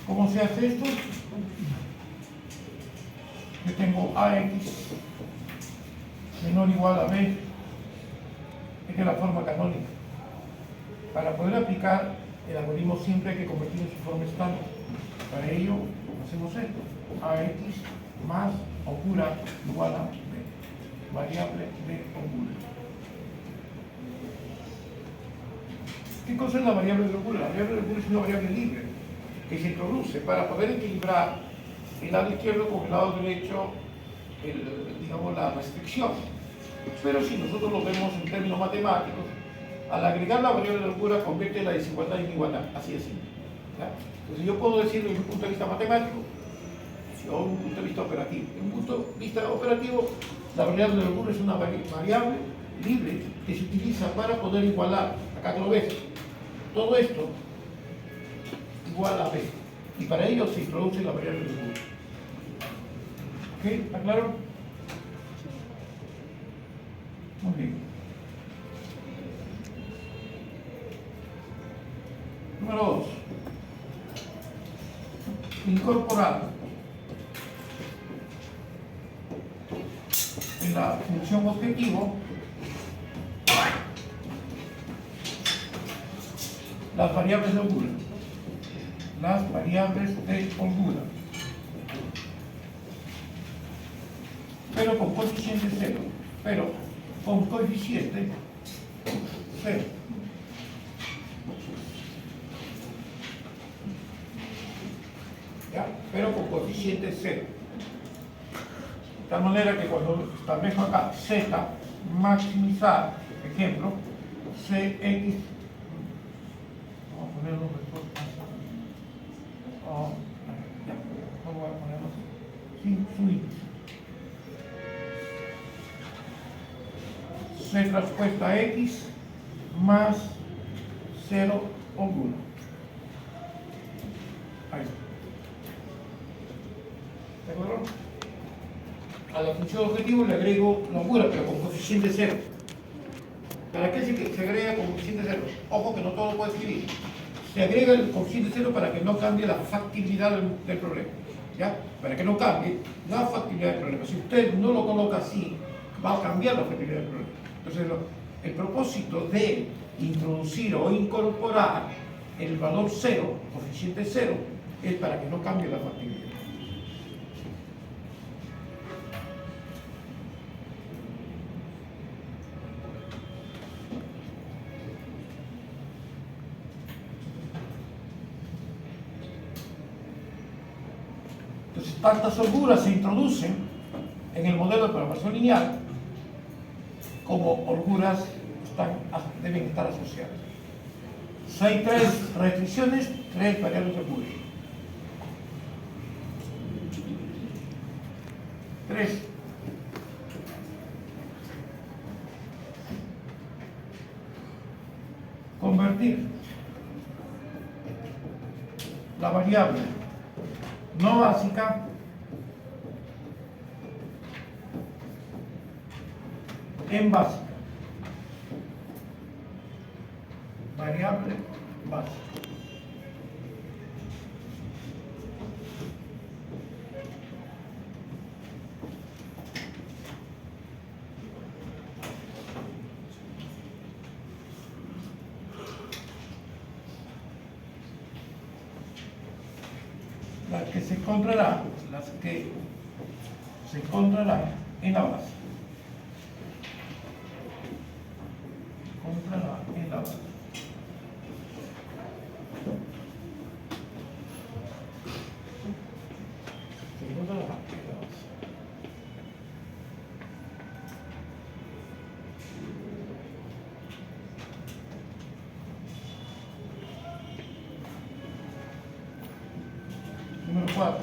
¿Cómo se hace esto? Yo tengo AX menor o igual a B. Esta es la forma canónica. Para poder aplicar el algoritmo siempre hay que convertir en su forma estándar. Para ello hacemos esto. AX más oscura igual a B. Variable de oscura. ¿Qué cosa es la variable de locura? La variable de locura es una variable libre que se introduce para poder equilibrar el lado izquierdo con el lado derecho, digamos, la restricción. Pero si nosotros lo vemos en términos matemáticos, al agregar la variable de locura convierte la desigualdad en igualdad, así es simple. Entonces yo puedo decirlo desde un punto de vista matemático o desde un punto de vista operativo. Desde un punto de vista operativo, la variable de locura es una variable libre que se utiliza para poder igualar, acá lo ves, todo esto igual a B. Y para ello se introduce la variable de locura. ¿Ok? ¿Está claro? Muy bien. Número 2. Incorporar en la función objetivo las variables de holgura. Las variables de holgura. Pero con coeficiente 0. Pero con coeficiente 0. ¿Ya? Pero con coeficiente 0. De tal manera que cuando establezco acá z, maximizar, ejemplo, cx, vamos a ponerlo mejor. Ya, vamos a ponerlo sin su índice. C transpuesta a x más 0 holgura. Ahí. ¿De acuerdo? A la función objetivo le agrego la holgura, pero con coeficiente 0. ¿Para qué se agrega con coeficiente 0? Ojo que no todo lo puede escribir. Se agrega el coeficiente 0 para que no cambie la factibilidad del problema. ¿Ya? Para que no cambie la factibilidad del problema. Si usted no lo coloca así, va a cambiar la factibilidad del problema. Entonces, el propósito de introducir o incorporar el valor 0, coeficiente 0, es para que no cambie la factibilidad. Entonces, tantas holguras se introducen en el modelo de programación lineal como holguras deben estar asociadas. Si hay 3 restricciones, 3 variables de holgura. 3. Convertir la variable no básica en básica. Variable básica. Las que se encontrarán en la base. En la base. Número 4.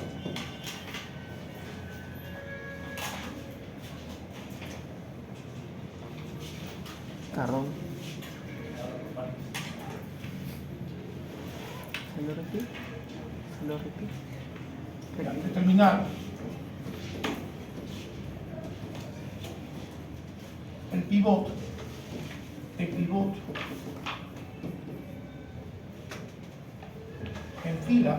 Carrón. Se lo repite. Ya, determinar el pivot en fila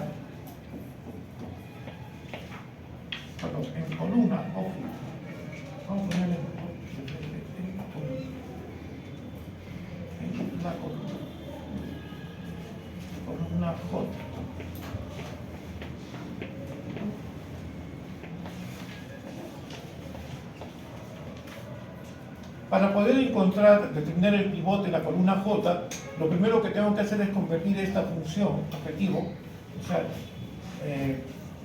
la columna J. Para poder encontrar, determinar el pivote de la columna J, lo primero que tengo que hacer es convertir esta función objetivo, o sea,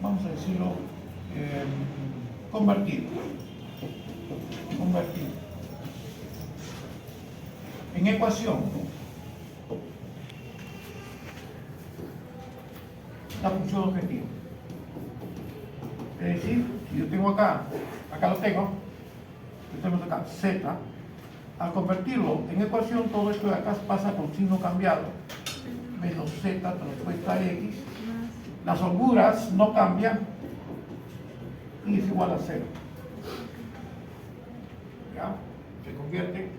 vamos a decirlo, convertir en ecuación la función objetivo. Es decir, si yo tengo acá lo tengo, tenemos acá z, al convertirlo en ecuación, todo esto de acá pasa por signo cambiado, menos z transpuesta a x, las holguras no cambian y es igual a 0. ¿Ya? Se convierte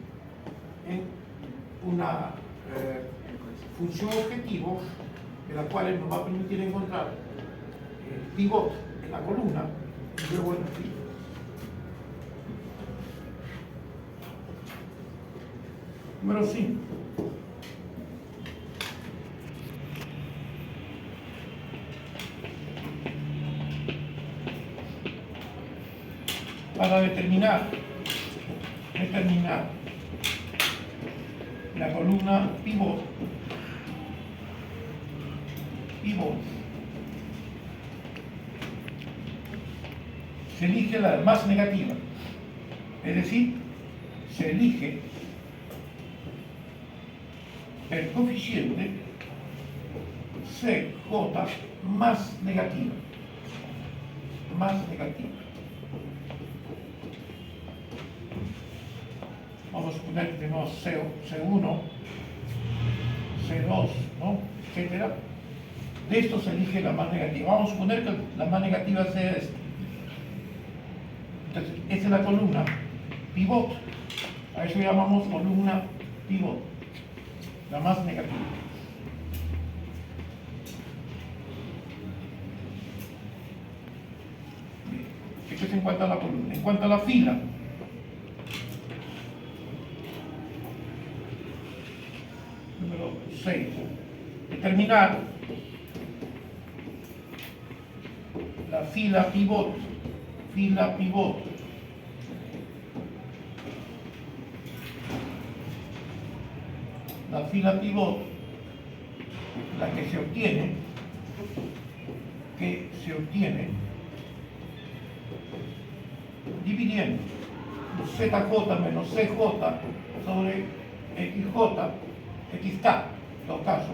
en una función objetivo de la cual nos va a permitir encontrar el pivot en la columna y luego en la fila. Número 5. Para determinar la columna pivot, se elige la más negativa, es decir, se elige el coeficiente CJ más negativa. Vamos a suponer que tenemos C1, C2, ¿no? Etcétera. De esto se elige la más negativa. Vamos a suponer que la más negativa sea esta. Entonces, esta es la columna pivot. A eso llamamos columna pivot. La más negativa. Bien. Esto es en cuanto a la columna. En cuanto a la fila, número 6. Determinar la fila pivot. La fila pivot, la que se obtiene dividiendo ZJ menos CJ sobre XJ, XK, en todo caso,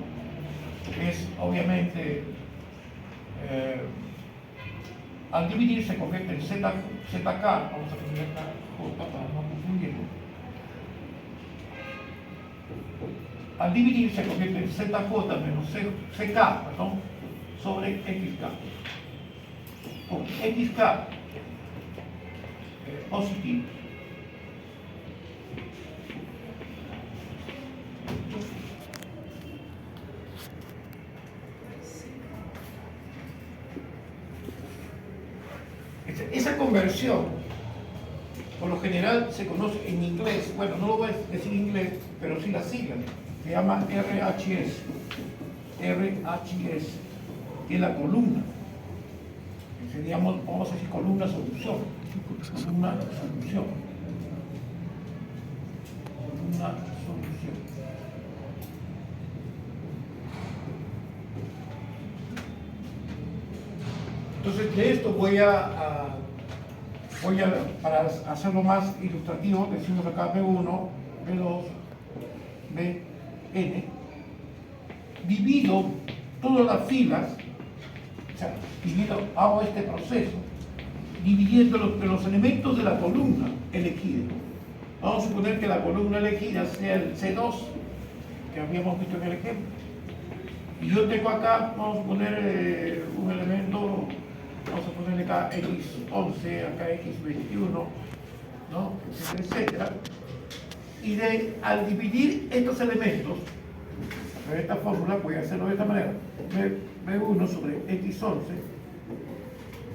es obviamente, al dividir se convierte en ZK, vamos a poner acá J para no confundirlo. Al dividir se convierte en ZJ menos CK, perdón, sobre XK. Con XK positivo. Esa conversión, por lo general, se conoce en inglés, bueno, no lo voy a decir en inglés, pero sí la sigla, se llama RHS, que es la columna. Seríamos, vamos a decir, columna solución. Entonces, de esto voy a para hacerlo más ilustrativo, decimos acá B1, B2, Bn, divido todas las filas, o sea, hago este proceso, dividiendo los elementos de la columna elegida. Vamos a suponer que la columna elegida sea el C2, que habíamos visto en el ejemplo. Y yo tengo acá, vamos a poner un elemento, vamos a ponerle acá X11, acá X21, ¿no? Etcétera. Y al dividir estos elementos, de esta fórmula, voy a hacerlo de esta manera. B1 sobre X11,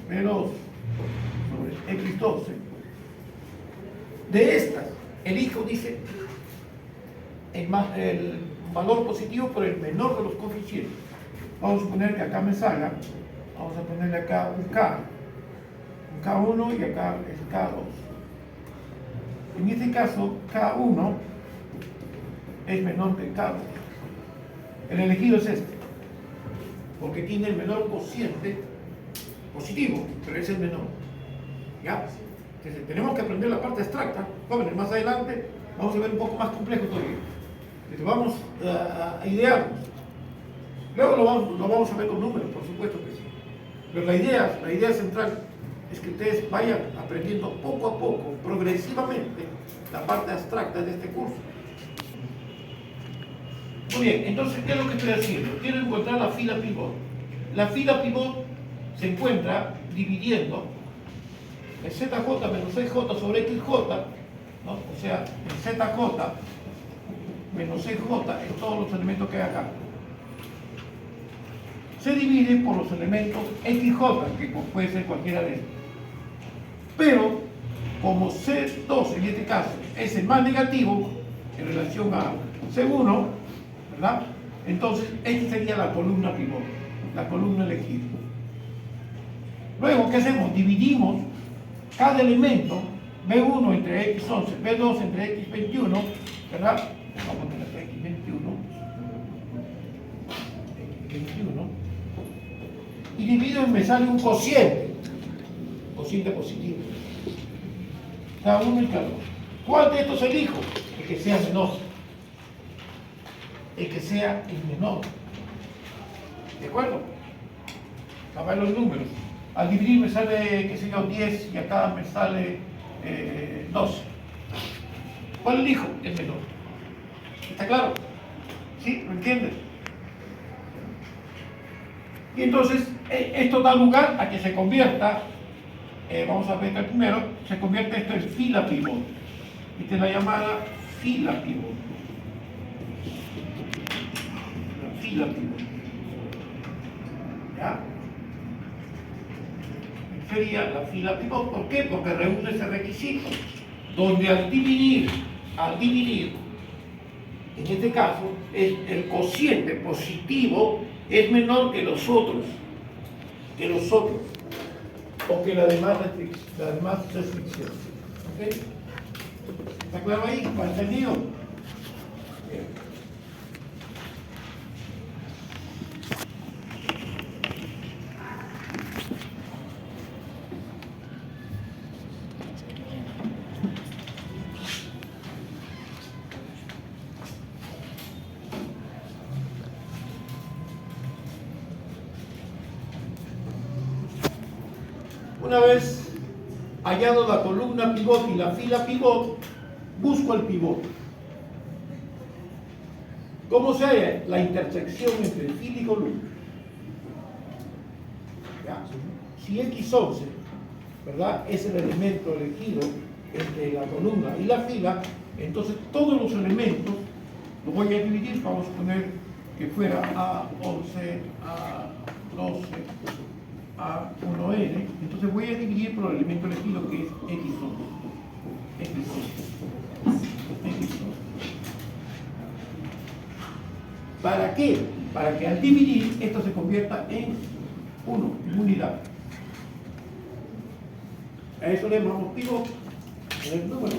B2 sobre X12. De estas, elijo, dice, el valor positivo por el menor de los coeficientes. Vamos a suponer que acá me salga, vamos a ponerle acá un K1 y acá es K2. En este caso, K1 es menor que K2. El elegido es este, porque tiene el menor cociente positivo, pero es el menor. ¿Ya? Entonces, tenemos que aprender la parte abstracta. Jóvenes, más adelante vamos a ver un poco más complejo todavía. Entonces, vamos a idearnos. Luego lo vamos a ver con números, por supuesto que sí. Pero la idea central es que ustedes vayan aprendiendo poco a poco, progresivamente, la parte abstracta de este curso. Muy bien, entonces, ¿qué es lo que estoy haciendo? Quiero encontrar la fila pivot. La fila pivot se encuentra dividiendo el ZJ menos EJ sobre XJ, ¿no? O sea, el ZJ menos EJ es todos los elementos que hay acá. Se divide por los elementos XJ, que puede ser cualquiera de ellos. Pero, como C2 en este caso es el más negativo en relación a C1, ¿verdad? Entonces, esta sería la columna pivot, la columna elegida. Luego, ¿qué hacemos? Dividimos cada elemento, B1 entre X11, B2 entre X21, ¿verdad? Vamos a poner X21, y divido y me sale un cociente positivo. Cada uno y cada uno. ¿Cuál de estos elijo? El que sea menor. El que sea el menor. ¿De acuerdo? A ver los números. Al dividir me sale, qué sé yo, 10 y acá me sale 12. ¿Cuál elijo? El menor. ¿Está claro? ¿Sí? ¿Lo entiendes? Y entonces, esto da lugar a que se convierta, vamos a ver primero, se convierte esto en fila pivot. Esta es la llamada fila pivot. La fila pivot. ¿Ya? Sería la fila pivot. ¿Por qué? Porque reúne ese requisito, donde al dividir, en este caso, el cociente positivo es menor que los otros, o que la demás restricción. ¿Ok? ¿Está claro ahí? ¿Lo han entendido? Bien. Una vez hallado la columna pivot y la fila pivot, busco el pivot. ¿Cómo se halla la intersección entre fila y columna? ¿Ya? Si X11, ¿verdad?, es el elemento elegido entre la columna y la fila, entonces todos los elementos los voy a dividir. Vamos a poner que fuera A11, A12, A1N, entonces voy a dividir por el elemento elegido que es X11. ¿Para qué? Para que al dividir esto se convierta en 1, en unidad. A eso le llamamos pivot en el número.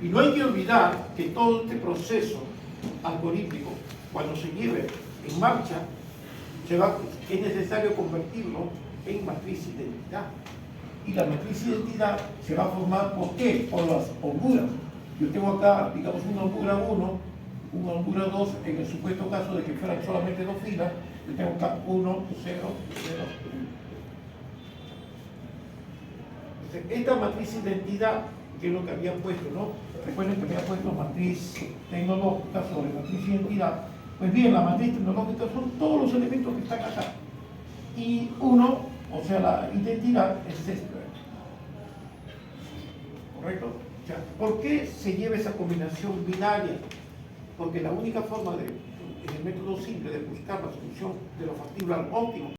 Y no hay que olvidar que todo este proceso algorítmico, cuando se lleve en marcha, es necesario convertirlo en matriz de identidad. Y la matriz de identidad se va a formar, ¿por qué? Por las holguras. Yo tengo acá, digamos, una holgura 1, una holgura 2, en el supuesto caso de que fueran solamente dos filas, yo tengo acá 1, 0, 0, 1. Entonces, esta matriz de identidad, que es lo que había puesto, ¿no? Recuerden que había puesto matriz tecnológica sobre matriz de identidad. Pues bien, la matriz tecnológica son todos los elementos que están acá. Y uno, o sea, la identidad es esta. ¿Correcto? O sea, ¿por qué se lleva esa combinación binaria? Porque la única forma en el método simple de buscar la solución de lo factible al óptimo